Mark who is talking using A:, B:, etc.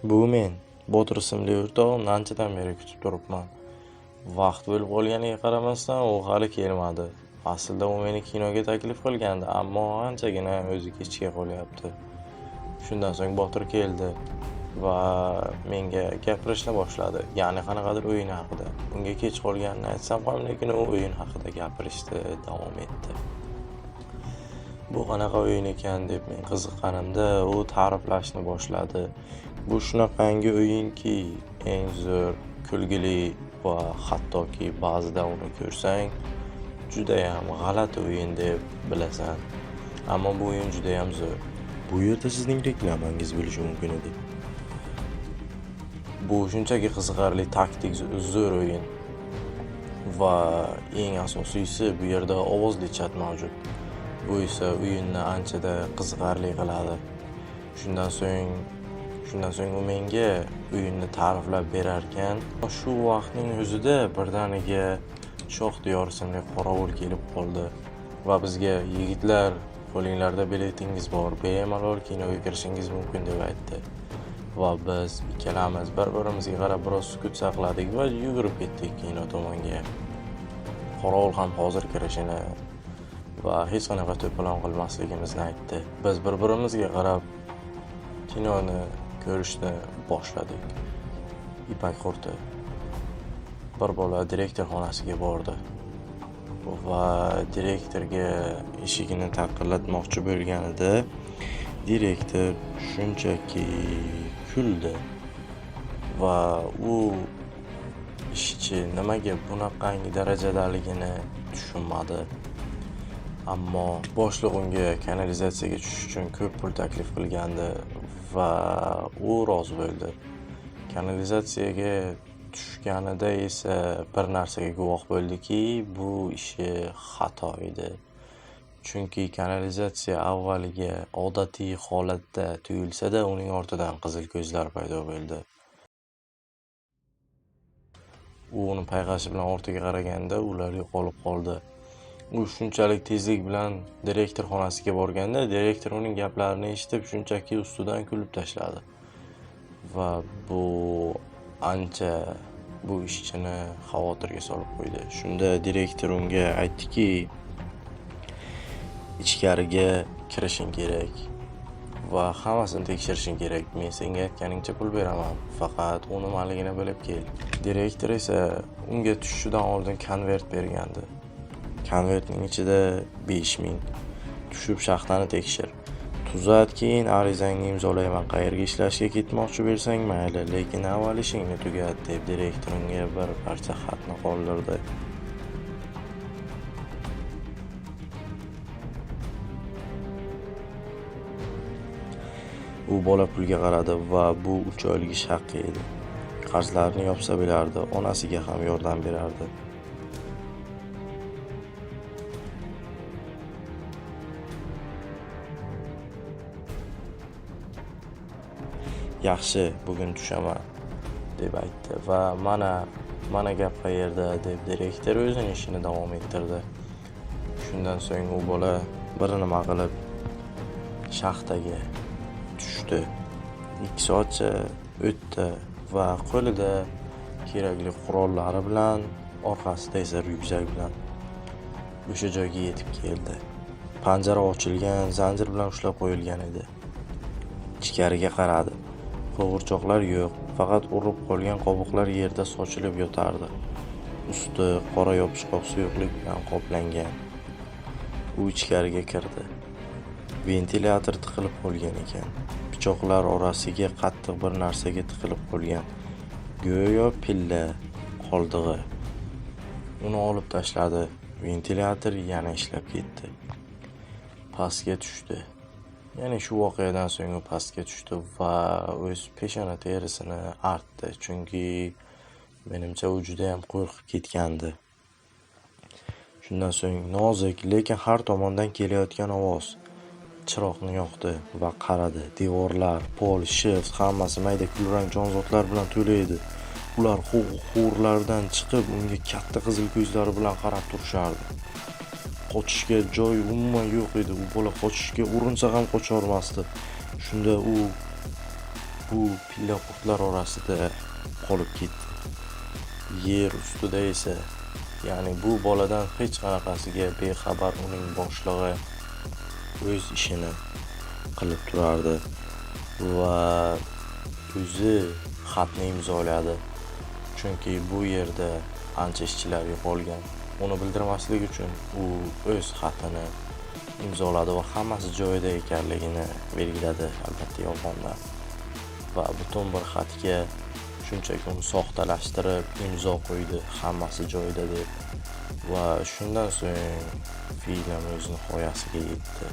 A: Bu men Botir ismli o'rtog'imni anchadan beri kutib turibman. Vaqt bo'lib qolganiga qaramasdan u hali kelmadi. Aslida u meni kinoga taklif qilgandi, ammo anchagina o'zi kechga qolyapti. Shundan so'ng Botir keldi va menga gapirishni boshladi. Ya'ni qanaqadir o'yin haqida. Unga kech qolganini aytsam ham, lekin u o'yin haqida gapirishda davom etdi. Bu qanaqa o'yin ekan deb men qiziqqanimda u ta'riflashni boshladi. Bu shunaqangi o'yinki, eng zo'r, kulgili va hattoki ba'zida uni ko'rsang, juda ham g'alati o'yin deb bilasan. Ammo bu o'yin juda ham zo'r.
B: Bu yerda sizning reklamangiz bo'lishi mumkin edi.
A: Bu shunchaki qiziqarli taktik zo'r o'yin. Va eng asosiysi bu yerda ovozli chat mavjud. Bu esa o'yinni anchada qiziqarli qiladi. Shundan so'ng u menga o'yinni ta'riflab berar ekan, shu vaqtning o'zida birdaniga Shoxdiyor ismli qorovul kelib qoldi va bizga yigitlar, qo'linglarda biletingiz bor, bemalol kinoga kirishingiz mumkin deb aytdi. Va biz ikkalamiz bir-birimizga qarab biroz sukut saqladik va yugurib ketdik kino tomonga. Qorovul ham hozir kirishini va hech qanaqa to'polon qilmasligimizni aytdi. Biz bir-birimizga qarab kinoni ko'rishni boshladik. Ipak qurti bir bola direktor xonasiga bordi va direktorga eshigini taqillatmoqchi bo'lganida direktor shunchaki kuldi va u ishchi nimaga bunaqangi darajadaligini tushunmadi. Ammo boshliq unga kanalizatsiyaga tushish uchun ko'p pul taklif qilgandi va u rozi bo'ldi. Kanalizatsiyaga tushganida esa bir narsaga guvoh bo'ldiki, bu ishi xato edi. Chunki kanalizatsiya avvaliga odatiy holatda tuyulsa-da, uning ortidan qizil ko'zlar paydo bo'ldi. U uni payqashi bilan ortiga qaraganda ular yo'qolib qoldi. U shunchalik tezlik bilan direktor xonasiga borganda, direktor uning gaplarini eshitib shunchaki ustidan kulib tashladi. Va bu ancha bu ishchini xavotirga solib qo'ydi. Shunda direktor unga aytdiki, ichkariga kirishing kerak va hammasini tekshirishing kerak. Men senga aytganingcha pul beraman, faqat u nimaligini bilib kel. Direktor esa unga tushishidan oldin konvert bergandi. Konvertning ichida 5000. Tushib shaxtani tekshir. Tuzat, keyin arizangni imzolayman. Qayerga ishlashga ketmoqchi bo'lsang mayli, lekin avval ishingni tugat deb direktor unga bir parcha xatni qoldirdi. U bola pulga qaradi va bu 3 oylik ish haqqi edi. Qarzlarini yopsa bilardi, onasiga ham yordam berardi. Yaxshi, bugun tushaman deb aytdi va mana gap qayerda deb direktor o'zining ishini davom ettirdi. Shundan so'ng u bola bir nima qilib shaxtaga tushdi. 2 soatcha o'tdi va qo'lida kerakli qurollari bilan, orqasida esa ryukzak bilan o'sha joyga yetib keldi. Panjara ochilgan, zanjir bilan ushlab qo'yilgan edi. Ichkariga qaradi. Qo'g'irchoqlar yo'q, faqat urib qolgan qobiqlar yerda sochilib yotardi. Usti qora yopishqoq suyuqlik bilan qoplangan. U ichkariga kirdi. Ventilyator tiqilib qolgan ekan. Pichoqlar orasiga qattiq bir narsaga tiqilib qolgan. Go'yo pilla qoldig'i. Uni olib tashladi. Ventilyator yana ishlab ketdi. Pastga tushdi. Ya'ni shu voqeadan so'ng u pastga tushdi va o'z peshona terisini artdi, chunki menimcha u juda ham qo'rqib ketgandi. Shundan so'ng nozik, lekin har tomondan kelayotgan ovoz chiroqni yoqdi va qaradi. Devorlar, pol, shift hammasi mayda kulrang jonzotlar bilan to'la edi. Ular xo'rlardan chiqib unga katta qizil ko'zlari bilan qarab turishardi. Qochishga joy umuman yo'q edi. U bola qochishga urinsa ham qocha olmasdi. Shunda u bu pilla-qurtlar orasida qolib ketdi. Yer ustida esa, ya'ni bu boladan hech qanaqasiga bexabar uning boshlig'i o'z ishini qilib turardi va o'zi xatni imzoladi. Chunki bu yerda ancha ishchilar yo'qolgan. Uni bildirmaslik uchun u o'z xatini imzoladi va hammasi joyida ekanligini belgiladi, albatta yolg'ondan. Va butun bir xatga shunchaki uni soxtalashtirib imzo qo'ydi, hammasi joyida deb. Va shundan so'ng film o'z nihoyasiga yetdi.